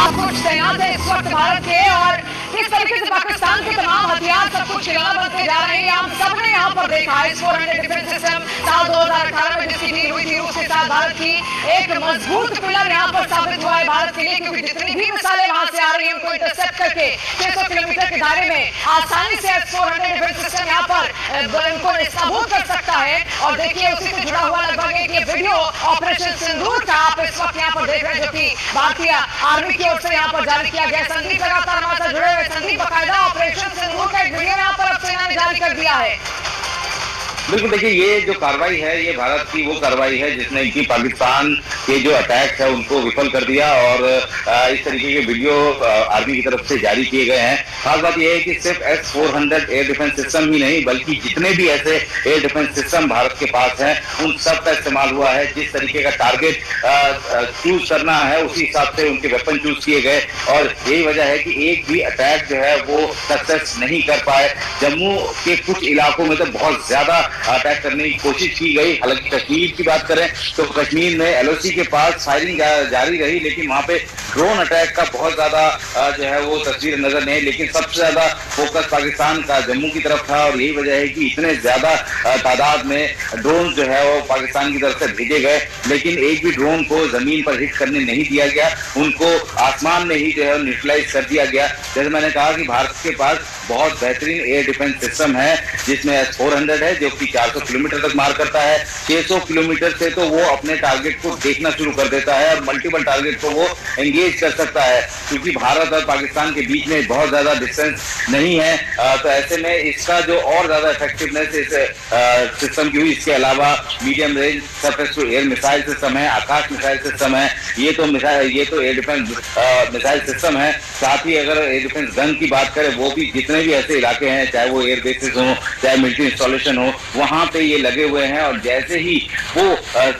सब कुछ तैयार है इस वक्त भारत के, और इस तरीके से पाकिस्तान के तमाम हथियार सब कुछ ठिकाना बनते जा रहे हैं। हम सबने यहाँ पर देखा है 400 डिफेंस सिस्टम साल 2018 में जिसकी डील हुई थी रूस के साथ, भारत की एक मजबूत पिलर यहाँ पर साबित हुआ है भारत के लिए, क्योंकि जितनी भी मिसाइलें वहां से आ रही है उनको इंटरसेप्ट करके 600 किलोमीटर के दायरे में आसानी से 400 डिफेंस सिस्टम यहाँ पर इनको नाबूद कर सकता है। और देखिए उसी से जुड़ा हुआ लगभग एक ये वीडियो ऑपरेशन सिंदूर का आप इस वक्त यहाँ पर देख रहे हैं, जो कि भारतीय आर्मी की ओर से यहाँ पर जारी किया गया। संदीप लगातार हमारे साथ जुड़े हुए। संदीप, बकायदा ऑपरेशन सिंदूर का एक वीडियो यहाँ पर अब सेना ने जारी कर दिया है। बिल्कुल, देखिए ये जो कार्रवाई है ये भारत की वो कार्रवाई है जिसने कि पाकिस्तान के जो अटैक है उनको विफल कर दिया, और इस तरीके के वीडियो आर्मी की तरफ से जारी किए गए हैं। खास बात यह है कि सिर्फ S-400 एयर डिफेंस सिस्टम ही नहीं बल्कि जितने भी ऐसे एयर डिफेंस सिस्टम भारत के पास हैं उन सब का इस्तेमाल हुआ है। जिस तरीके का टारगेट चूज करना है उसी हिसाब से उनके वेपन चूज किए गए, और यही वजह है कि एक भी अटैक जो है वो सक्सेस नहीं कर पाए। जम्मू के कुछ इलाकों में तो बहुत ज्यादा अटैक करने की कोशिश की गई। हालांकि कश्मीर की बात करें तो कश्मीर में LOC के पास फायरिंग जारी रही, लेकिन वहां पे ड्रोन अटैक का बहुत ज्यादा जो है वो तस्वीर नजर नहीं, लेकिन सबसे ज्यादा फोकस पाकिस्तान का जम्मू की तरफ था। और यही वजह है कि इतने ज्यादा तादाद में ड्रोन जो है वो पाकिस्तान की तरफ से भेजे गए, लेकिन एक भी ड्रोन को जमीन पर हिट करने नहीं दिया गया, उनको आसमान में ही जो है न्यूट्रलाइज कर दिया गया। जैसे मैंने कहा कि भारत के पास बहुत बेहतरीन एयर डिफेंस सिस्टम है, जिसमें S-400 है जो कि 400 किलोमीटर तक मार करता है। 600 किलोमीटर से तो वो अपने टारगेट को देखना शुरू कर देता है और मल्टीपल टारगेट को वो एंगेज कर सकता है, क्योंकि भारत और पाकिस्तान के बीच में बहुत ज्यादा डिस्टेंस नहीं है। तो ऐसे में इसका जो और ज्यादा इफेक्टिवनेस इस सिस्टम की हुई। इसके अलावा medium range surface to air missile system है, आकाश मिसाइल सिस्टम है, ये तो एयर डिफेंस मिसाइल सिस्टम है। साथ ही अगर एयर डिफेंस गन की बात करें, वो भी जितने भी ऐसे इलाके हैं, चाहे वो एयर बेसिस हो चाहे मिलिट्री इंस्टॉलेशन हो, वहां पे ये लगे हुए हैं। और जैसे ही वो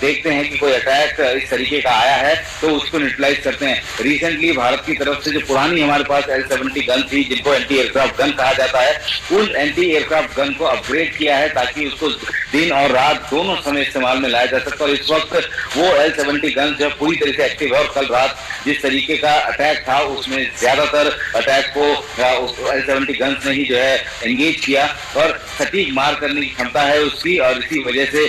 देखते हैं कि कोई अटैक इस तरीके का आया है तो उसको न्यूट्रलाइज करते हैं। रिसेंटली भारत की तरफ से जो पुरानी हमारे पास L-70 गन थी, जिनको एंटी एयरक्राफ्ट गन कहा जाता है, उन एंटी एयरक्राफ्ट गन को अपग्रेड किया है ताकि उसको दिन और रात दोनों समय इस्तेमाल में लाया जा सके। और इस वक्त वो L-70 गन जो पूरी तरह से एक्टिव है, और कल रात जिस तरीके का अटैक था उसमें ज्यादातर अटैक को L-70 गन ने ही जो है एंगेज किया, और सटीक मार करने की क्षमता है उसकी। और इसी वजह से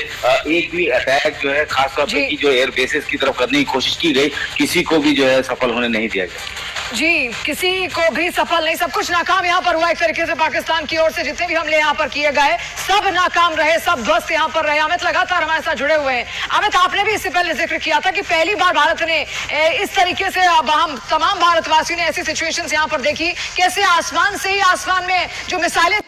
एक भी अटैक जो है खासतौर पर जो एयर बेसिस की तरफ करने की कोशिश की गई, किसी को भी जो है सफल होने नहीं दिया गया। जी, किसी को भी सफल नहीं, सब कुछ नाकाम यहाँ पर हुआ। एक तरीके से पाकिस्तान की ओर से जितने भी हमले यहाँ पर किए गए सब नाकाम रहे, सब ध्वस्त यहाँ पर रहे। अमित लगातार हमारे साथ जुड़े हुए हैं। अमित, आपने भी इससे पहले जिक्र किया था कि पहली बार भारत ने इस तरीके से, अब हम तमाम भारतवासियों ने ऐसी सिचुएशंस यहाँ पर देखी, कैसे आसमान से ही आसमान में जो मिसाइलें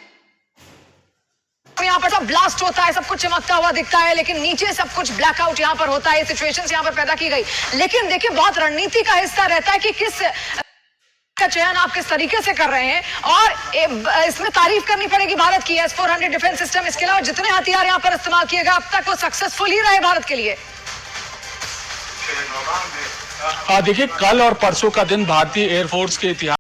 यहाँ पर सब ब्लास्ट होता है, सब कुछ चमकता हुआ दिखता है, लेकिन नीचे सब कुछ ब्लैकआउट यहाँ पर होता है। सिचुएशंस यहाँ पर पैदा की गई, लेकिन देखिए बहुत रणनीति का हिस्सा रहता है कि किस का चयन आप किस तरीके से कर रहे हैं। और इसमें तारीफ करनी पड़ेगी भारत की, S-400 डिफेंस सिस्टम, इसके अलावा जितने हथियार यहाँ पर इस्तेमाल किए गए अब तक वो सक्सेसफुल ही रहे भारत के लिए। देखिए, कल और परसों का दिन भारतीय एयरफोर्स के इतिहास